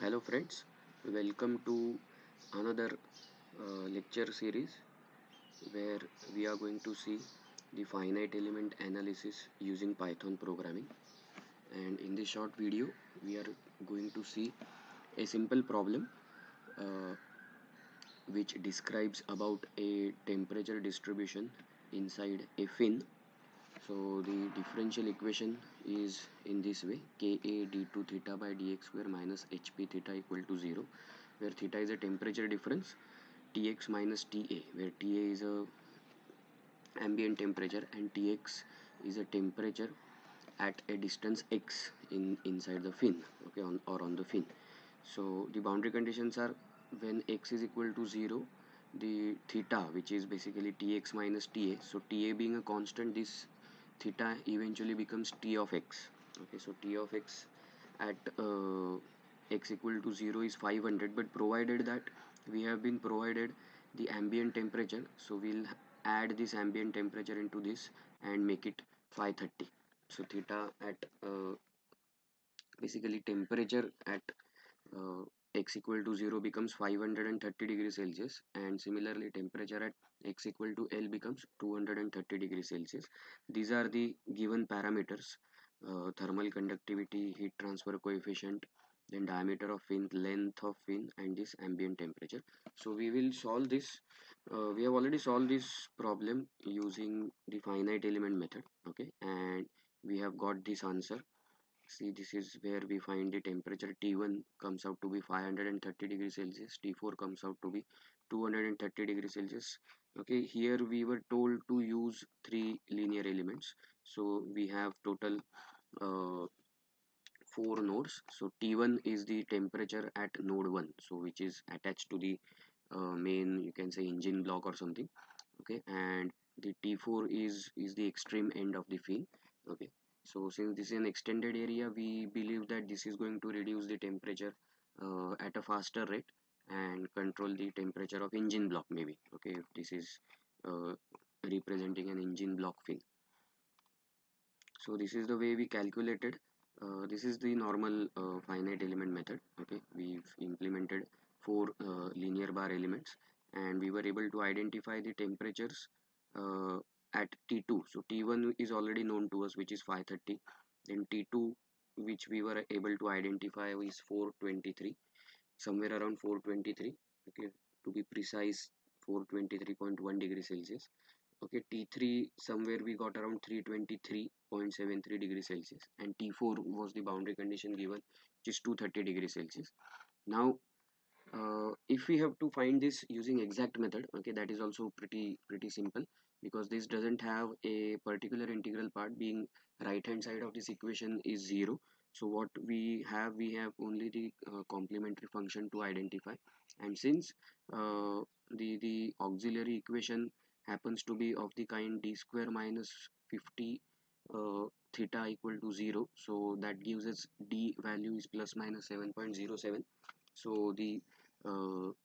Hello friends, welcome to another lecture series where we are going to see the finite element analysis using Python programming. And in this short video we are going to see a simple problem uh, which describes about a temperature distribution inside a fin. So the differential equation is in this way: Ka d2 theta by dx square minus hp theta equal to 0, where theta is a temperature difference, Tx minus Ta, where Ta is a ambient temperature and Tx is a temperature at a distance x inside the fin, okay, on the fin. So the boundary conditions are: when x is equal to 0, the theta, which is basically Tx minus Ta, so Ta being a constant, this theta eventually becomes T of x. Okay, so T of x at x equal to 0 is 500, but provided that we have been provided the ambient temperature, so we'll add this ambient temperature into this and make it 530. So theta at basically temperature at uh, x equal to 0 becomes 530 degrees Celsius, and similarly temperature at x equal to L becomes 230 degrees Celsius. These are the given parameters: thermal conductivity, heat transfer coefficient, then diameter of fin, length of fin, and this ambient temperature. So we will solve this. We have already solved this problem using the finite element method, okay, and we have got this answer. See, this is where we find the temperature. T1 comes out to be 530 degrees Celsius, T4 comes out to be 230 degrees Celsius. Okay, here we were told to use three linear elements, so we have total uh, four nodes. So T1 is the temperature at node 1, so which is attached to the main, you can say, engine block or something, okay, and the T4 is the extreme end of the fin, okay. So since this is an extended area, we believe that this is going to reduce the temperature at a faster rate and control the temperature of engine block, maybe, okay, if this is uh, representing an engine block fin. So this is the way we calculated. This is the normal finite element method, okay. We've implemented four linear bar elements, and we were able to identify the temperatures uh, at T2. So T1 is already known to us, which is 530. Then T2, which we were able to identify, is 423, somewhere around 423, okay, to be precise, 423.1 degrees Celsius. Okay, T3 somewhere we got around 323.73 degrees Celsius, and T4 was the boundary condition given, which is 230 degrees Celsius. Now, if we have to find this using exact method, okay, that is also pretty simple, because this doesn't have a particular integral part. Being right hand side of this equation is 0, so what we have only the complementary function to identify. And since the auxiliary equation happens to be of the kind d square minus 50 uh, theta equal to 0, so that gives us d value is plus minus 7.07. So the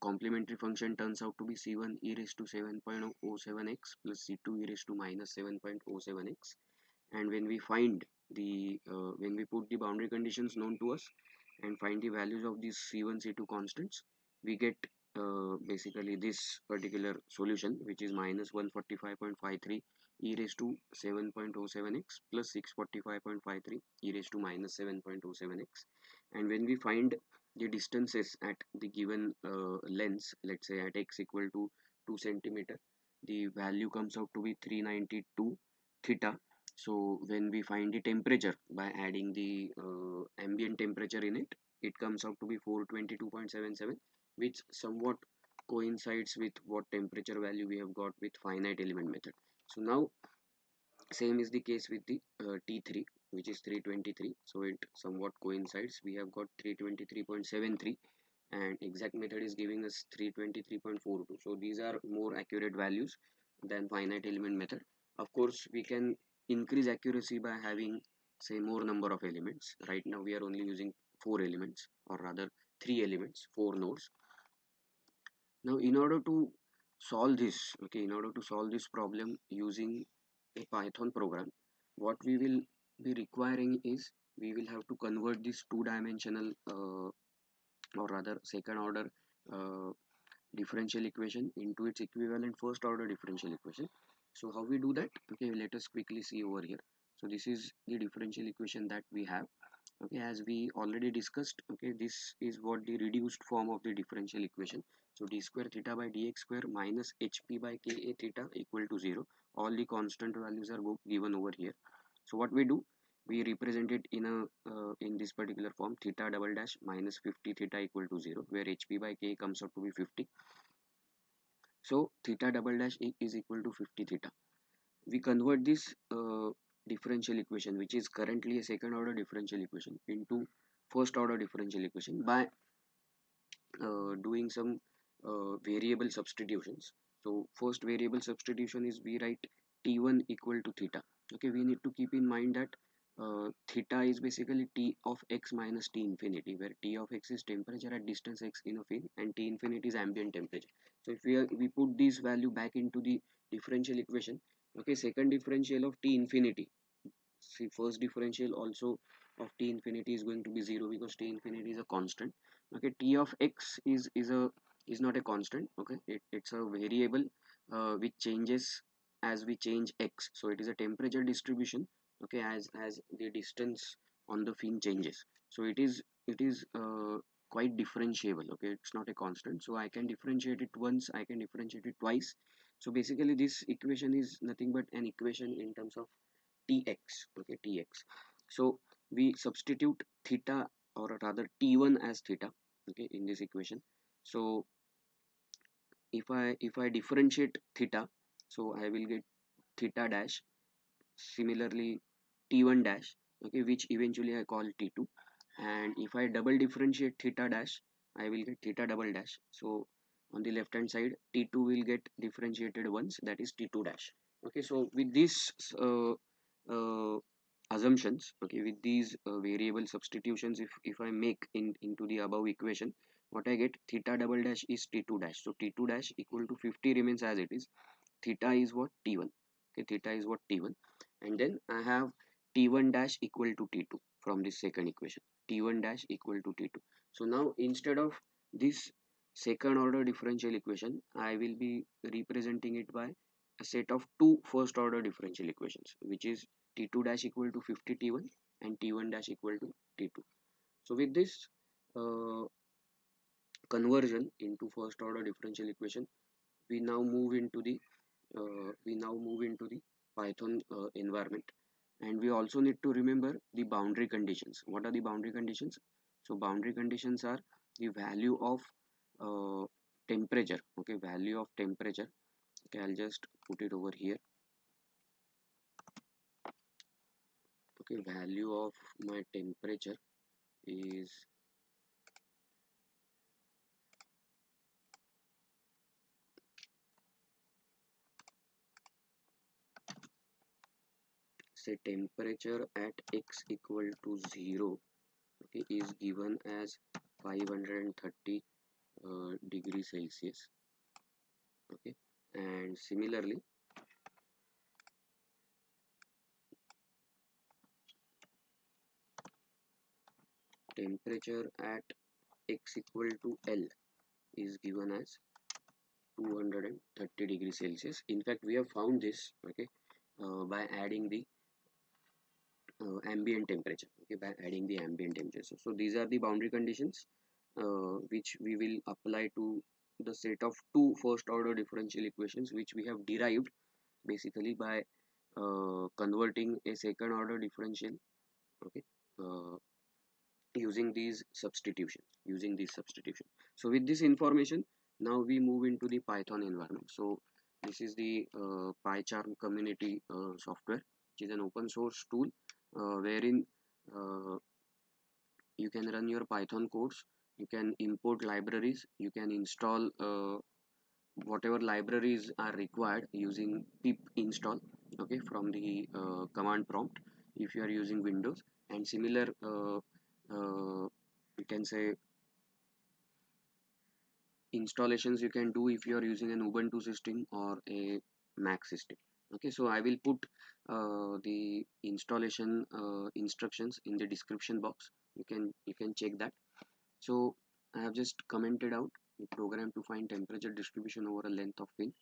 complementary function turns out to be c1 e raised to 7.07x plus c2 e raised to minus 7.07x. And when we find when we put the boundary conditions known to us and find the values of these c1 c2 constants, we get basically this particular solution, which is minus 145.53 e raised to 7.07x plus 645.53 e raised to minus 7.07x. And when we find the distances at the given lengths, let's say at x equal to 2 centimeter, the value comes out to be 392 theta. So when we find the temperature by adding the ambient temperature in it, it comes out to be 422.77, which somewhat coincides with what temperature value we have got with finite element method. So now same is the case with the T3, which is 323. So it somewhat coincides. We have got 323.73, and exact method is giving us 323.42. So these are more accurate values than finite element method. Of course, we can increase accuracy by having, say, more number of elements. Right now we are only using four elements, or rather three elements, four nodes. Now in order to solve this, okay, in order to solve this problem using a Python program, what we will be requiring is we will have to convert this two-dimensional or rather second order uh, differential equation into its equivalent first order differential equation. So how we do that? Okay, let us quickly see over here. So this is the differential equation that we have. Okay, as we already discussed, okay, this is what the reduced form of the differential equation. So d square theta by dx square minus hp by ka theta equal to 0. All the constant values are given over here. So what we do, we represent it in a in this particular form, theta double dash minus 50 theta equal to 0, where hp by k comes out to be 50. So theta double dash is equal to 50 theta. We convert this differential equation, which is currently a second order differential equation, into first order differential equation by doing some variable substitutions. So first variable substitution is we write t1 equal to theta. Okay, we need to keep in mind that theta is basically t of x minus t infinity, where t of x is temperature at distance x in a fin and t infinity is ambient temperature. So if we put this value back into the differential equation, okay, second differential of t infinity, see first differential also of t infinity is going to be 0 because t infinity is a constant. Okay, t of x is not a constant. Okay, it's a variable which changes as we change x, so it is a temperature distribution. Okay, as the distance on the fin changes, so it is quite differentiable. Okay, it's not a constant, so I can differentiate it once, I can differentiate it twice. So basically this equation is nothing but an equation in terms of tx. Okay, tx. So we substitute theta, or rather t1 as theta, okay, in this equation. So if I differentiate theta, so I will get theta dash, similarly t1 dash, okay, which eventually I call t2. And if I double differentiate theta dash, I will get theta double dash. So on the left hand side, t2 will get differentiated once, that is t2 dash. Okay, so with this uh, assumptions, okay, with these variable substitutions, if I make into the above equation, what I get, theta double dash is t2 dash. So t2 dash equal to 50 remains as it is. Theta is what, t1. Okay, theta is what, t1. And then I have t1 dash equal to t2 from this second equation, t1 dash equal to t2. So now instead of this second order differential equation, I will be representing it by a set of two first order differential equations, which is t2 dash equal to 50 t1 and t1 dash equal to t2. So with this conversion into first order differential equation, we now move into the Python environment. And we also need to remember the boundary conditions. What are the boundary conditions? So boundary conditions are the value of uh, temperature. Okay, value of temperature. Okay, I'll just put it over here. Okay, value of my temperature is, say, temperature at x equal to 0, okay, is given as 530 degrees Celsius. Okay, and similarly temperature at x equal to L is given as 230 degrees Celsius. In fact, we have found this, okay, by adding the ambient temperature. Okay, by adding the ambient temperature. So these are the boundary conditions which we will apply to the set of two first order differential equations, which we have derived basically by converting a second order differential. Okay, using these substitution. So with this information, now we move into the Python environment. So this is the PyCharm community software, which is an open source tool wherein uh, you can run your Python codes, you can import libraries, you can install whatever libraries are required using pip install, okay, from the command prompt if you are using Windows. And similar you can say installations you can do if you are using an Ubuntu system or a Mac system. Okay, so I will put the installation instructions in the description box. You can check that. So I have just commented out the program to find temperature distribution over a length of film.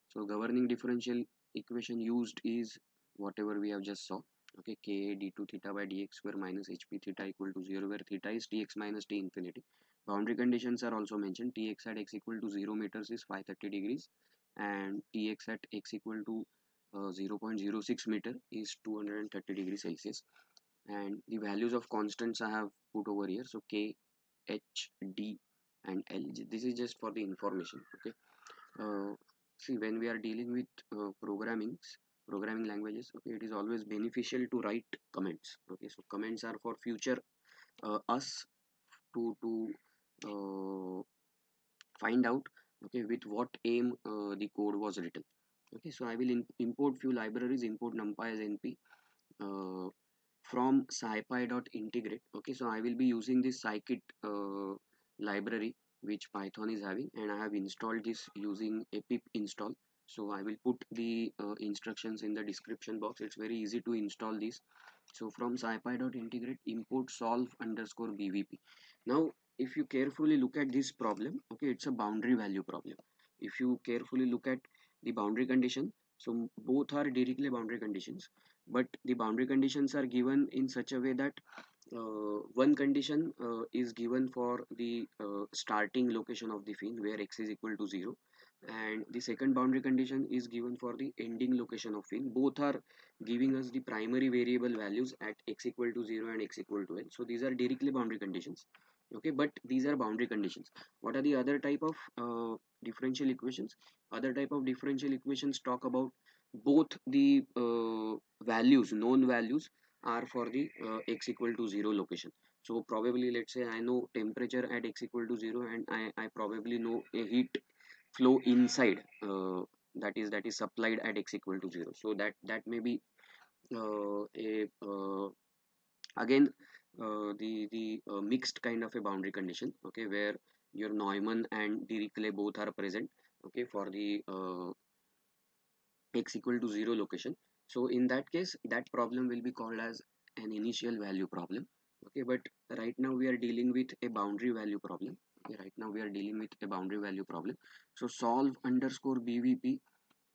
So governing differential equation used is whatever we have just saw. Okay, Ka d2 theta by dx square minus hp theta equal to 0, where theta is tx minus t infinity. Boundary conditions are also mentioned. Tx at x equal to 0 meters is 530 degrees, and Tx at x equal to 0.06 meter is 230 degrees Celsius. And the values of constants I have put over here. So K, H, D, and L. This is just for the information. Okay. See, when we are dealing with programming languages, okay, it is always beneficial to write comments. Okay, so comments are for future us to find out, okay, with what aim the code was written. Okay, so I will import few libraries, import numpy as np uh, from scipy.integrate. Okay, so I will be using this scikit library which Python is having, and I have installed this using a pip install. So I will put the instructions in the description box. It's very easy to install this. So from scipy.integrate, import solve underscore bvp. Now if you carefully look at this problem, okay, it's a boundary value problem. If you carefully look at the boundary condition, so both are directly boundary conditions, but the boundary conditions are given in such a way that one condition is given for the starting location of the fin where x is equal to 0, and the second boundary condition is given for the ending location of fin. Both are giving us the primary variable values at x equal to 0 and x equal to l. So these are directly boundary conditions. Okay, but these are boundary conditions. What are the other type of differential equations? Other type of differential equations talk about both the values, known values, are for the x equal to 0 location. So probably let's say I know temperature at x equal to 0, and I probably know a heat flow inside that is supplied at x equal to 0. So that may be a again the mixed kind of a boundary condition. Okay, where your Neumann and Dirichlet both are present. Okay, for the x equal to 0 location. So in that case, that problem will be called as an initial value problem. Okay, but right now we are dealing with a boundary value problem. Okay, right now we are dealing with a boundary value problem. So solve underscore bvp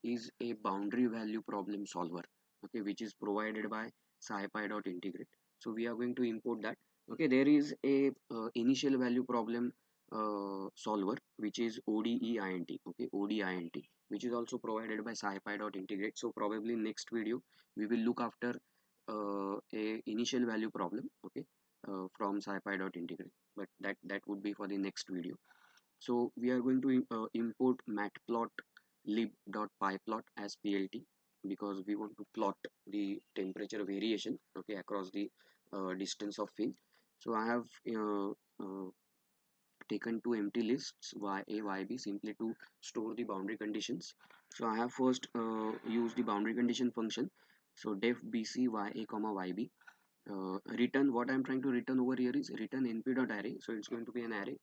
is a boundary value problem solver, okay, which is provided by scipy.integrate. So we are going to import that. Okay, there is a initial value problem solver which is ODEINT. Okay, ODEINT, which is also provided by scipy.integrate. So probably next video we will look after a initial value problem, okay, from scipy.integrate, but that would be for the next video. So we are going to import matplotlib.pyplot as PLT, because we want to plot the temperature variation, okay, across the distance of fin. So I have taken two empty lists ya, yb, simply to store the boundary conditions. So I have first used the boundary condition function. So def bc ya comma yb. Return, what I'm trying to return over here is return np.array. So it's going to be an array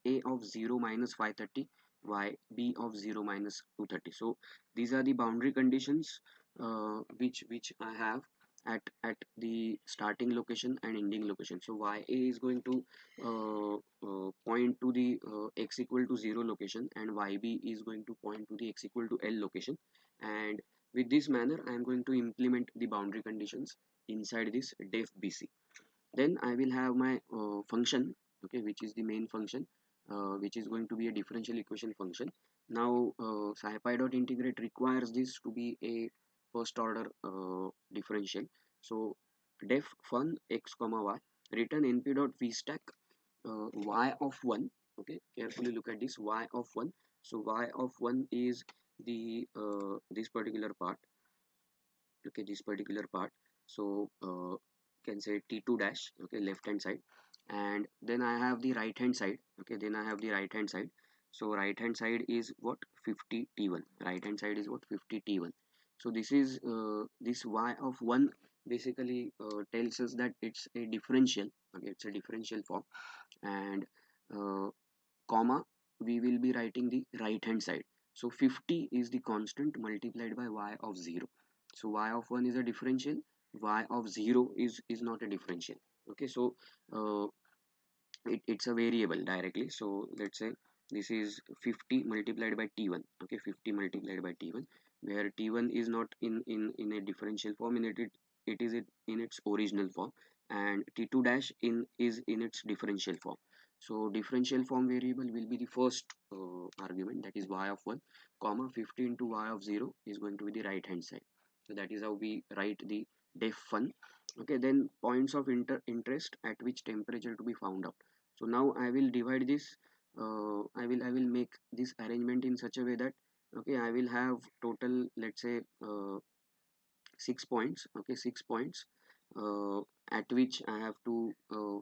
ya of 0 minus 530, yb of 0 minus 230. So these are the boundary conditions which I have at the starting location and ending location. So ya is going to point to the x equal to 0 location, and yb is going to point to the x equal to l location. And with this manner I am going to implement the boundary conditions inside this def bc. Then I will have my function, okay, which is the main function, which is going to be a differential equation function. Now scipy.integrate requires this to be a first order differential. So def fun x comma y, return np.vstack y of 1. Okay, carefully look at this, y of 1. So y of 1 is the this particular part. Okay, this particular part. So can say t2 dash, okay, left hand side. And then I have the right hand side. Okay, then I have the right hand side. So right hand side is what, 50 t1. Right hand side is what, 50 t1. So this is this y of 1 basically tells us that it's a differential. Okay, it's a differential form. And uh, comma, we will be writing the right hand side. So 50 is the constant multiplied by y of 0. So y of 1 is a differential, y of 0 is not a differential. Okay, so uh, it's a variable directly. So let's say this is 50 multiplied by t1. Okay, 50 multiplied by t1, where t1 is not in a differential form, it is in its original form, and t2 dash in is in its differential form. So differential form variable will be the first argument, that is y of 1 comma 50 into y of 0 is going to be the right hand side. So that is how we write the def1. Okay, then points of interest at which temperature to be found out. So now I will divide this. I will make this arrangement in such a way that, okay, I will have total, let's say, 6 points. Okay, 6 points at which I have to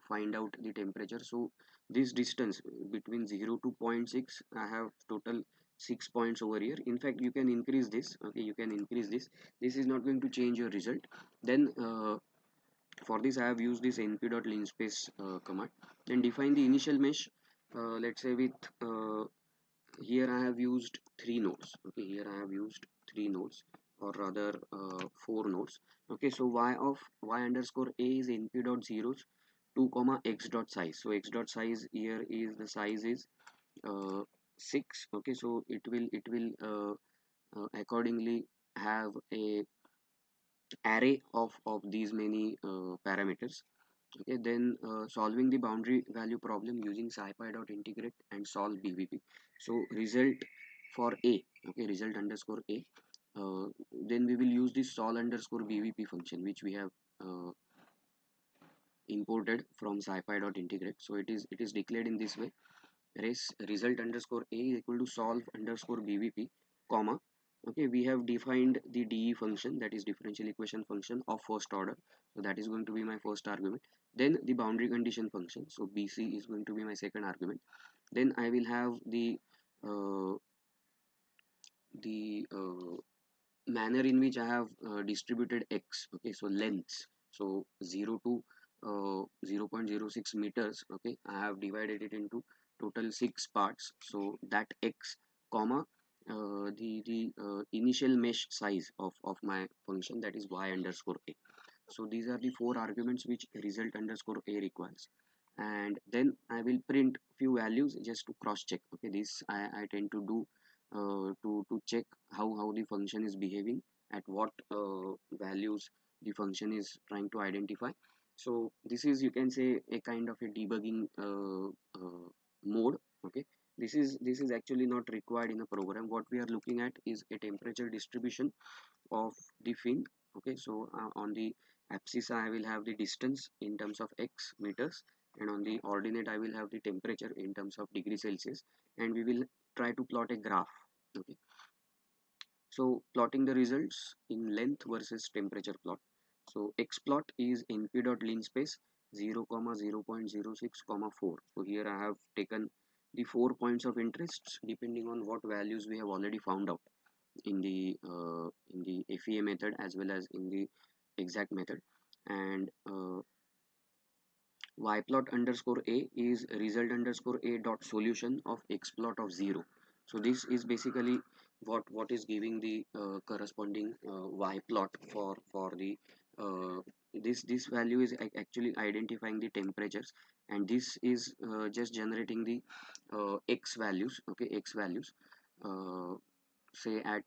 find out the temperature. So this distance between 0 to point 0.6, I have total 6 points over here. In fact, you can increase this. Okay, you can increase this. This is not going to change your result. Then for this I have used this np.linspace command. Then define the initial mesh, let's say with here I have used three nodes. Okay, here I have used three nodes, or rather four nodes. Okay, so y underscore a is np dot zeros 2 comma x dot size. So x dot size here is the size is uh, 6. Okay, so it will accordingly have a array of these many parameters. Okay, then solving the boundary value problem using scipy dot integrate and solve bvp. So result for a, okay, result underscore a, then we will use this sol underscore bvp function which we have imported from scipy dot integrate. So it is declared in this way: result underscore a is equal to solve underscore bvp comma, okay, we have defined the de function, that is differential equation function of first order. So that is going to be my first argument. Then the boundary condition function, so bc is going to be my second argument. Then I will have uh, the manner in which I have distributed x. Okay, so lengths, so 0 to 0.06 meters. Okay, I have divided it into total 6 parts. So that x comma the initial mesh size of my function, that is y underscore a. So these are the four arguments which result underscore a requires, and then I will print few values just to cross check. Okay, this I tend to do to check how the function is behaving, at what values the function is trying to identify. So this is, you can say, a kind of a debugging mode. Okay, this is actually not required in a program. What we are looking at is a temperature distribution of the fin. Okay, so on the abscissa I will have the distance in terms of x meters, and on the ordinate I will have the temperature in terms of degree Celsius, and we will try to plot a graph. Okay, so plotting the results in length versus temperature plot. So x plot is np dot linspace 0 comma 0.06 comma 4. So here I have taken the 4 points of interest depending on what values we have already found out in the FEA method as well as in the exact method. And y plot underscore a is result underscore a dot solution of x plot of 0. So this is basically what is giving the corresponding y plot for the this value is actually identifying the temperatures, and this is just generating the x values. Okay, x values uh, say at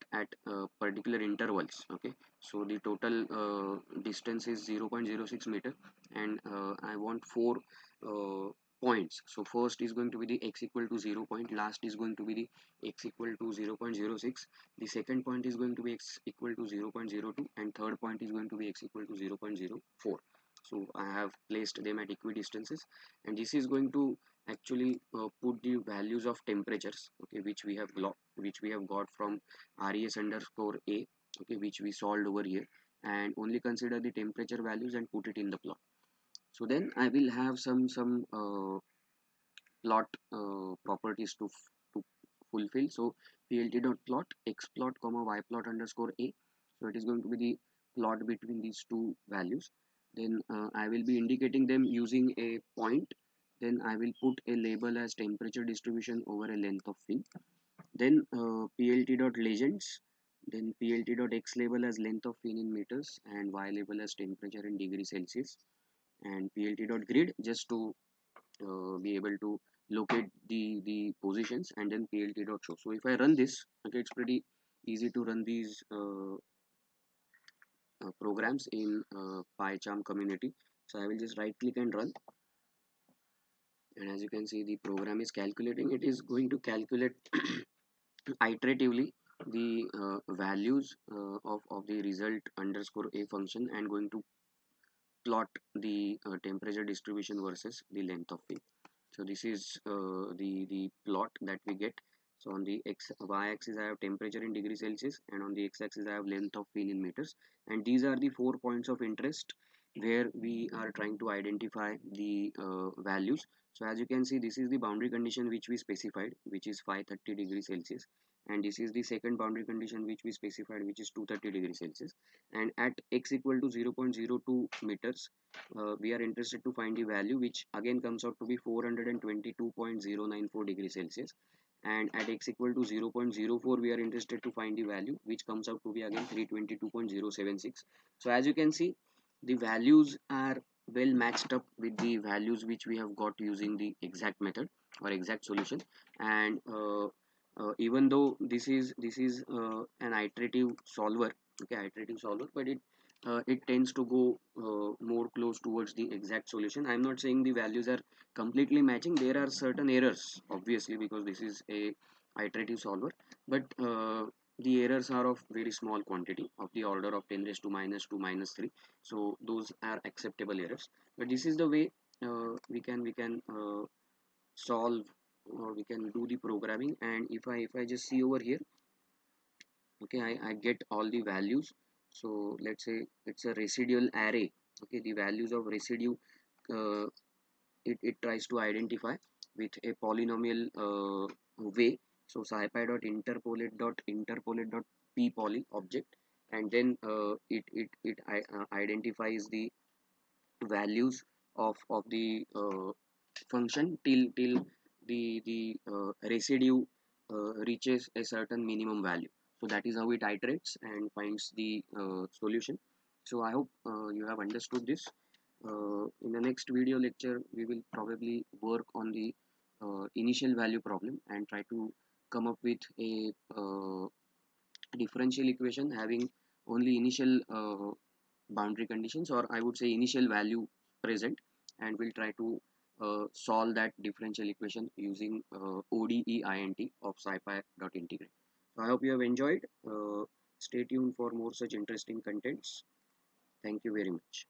particular intervals. Okay, so the total distance is 0.06 meter, and I want four points. So first is going to be the x equal to 0 point, last is going to be the x equal to 0.06, the second point is going to be x equal to 0.02, and third point is going to be x equal to 0.04. So I have placed them at equidistances, and this is going to actually put the values of temperatures, okay, which we have got from res underscore a, okay, which we solved over here, and only consider the temperature values and put it in the plot. So then I will have some plot properties to fulfill. So plt dot plot x plot comma y plot underscore a. So it is going to be the plot between these two values. Then I will be indicating them using a point. Then I will put a label as temperature distribution over a length of fin. Then plt dot legends, then plt dot x label as length of fin in meters, and y label as temperature in degree Celsius, and plt dot grid just to be able to locate the positions, and then plt.show. So if I run this, okay, it's pretty easy to run these programs in PyCharm community. So I will just right click and run, and as you can see, the program is calculating. It is going to calculate iteratively the values of the result underscore a function, and going to plot the temperature distribution versus the length of field. So this is the plot that we get. So on the y-axis I have temperature in degrees Celsius, and on the x-axis I have length of field in meters. And these are the 4 points of interest where we are trying to identify the values. So as you can see, this is the boundary condition which we specified, which is 530 degrees Celsius, and this is the second boundary condition which we specified, which is 230 degrees Celsius. And at x equal to 0.02 meters, we are interested to find the value, which again comes out to be 422.094 degrees Celsius. And at x equal to 0.04, we are interested to find the value, which comes out to be again 322.076. So as you can see, the values are well matched up with the values which we have got using the exact method or exact solution. And even though this is an iterative solver, okay, iterative solver, but it tends to go more close towards the exact solution. I'm not saying the values are completely matching. There are certain errors, obviously, because this is a iterative solver, but the errors are of very small quantity, of the order of 10 raised to minus 2 minus 3. So those are acceptable errors. But this is the way we can solve, or we can do the programming. And if I just see over here, okay, I get all the values. So let's say it's a residual array. Okay, the values of residue, uh, it tries to identify with a polynomial way. So scipy.interpolate.p object, and then it identifies the values of the function till the residue reaches a certain minimum value. So that is how it iterates and finds the solution. So I hope you have understood this. In the next video lecture, we will probably work on the initial value problem and try to come up with a differential equation having only initial boundary conditions, or I would say initial value present, and we'll try to solve that differential equation using ODE of scipy.integrate. So I hope you have enjoyed. Stay tuned for more such interesting contents. Thank you very much.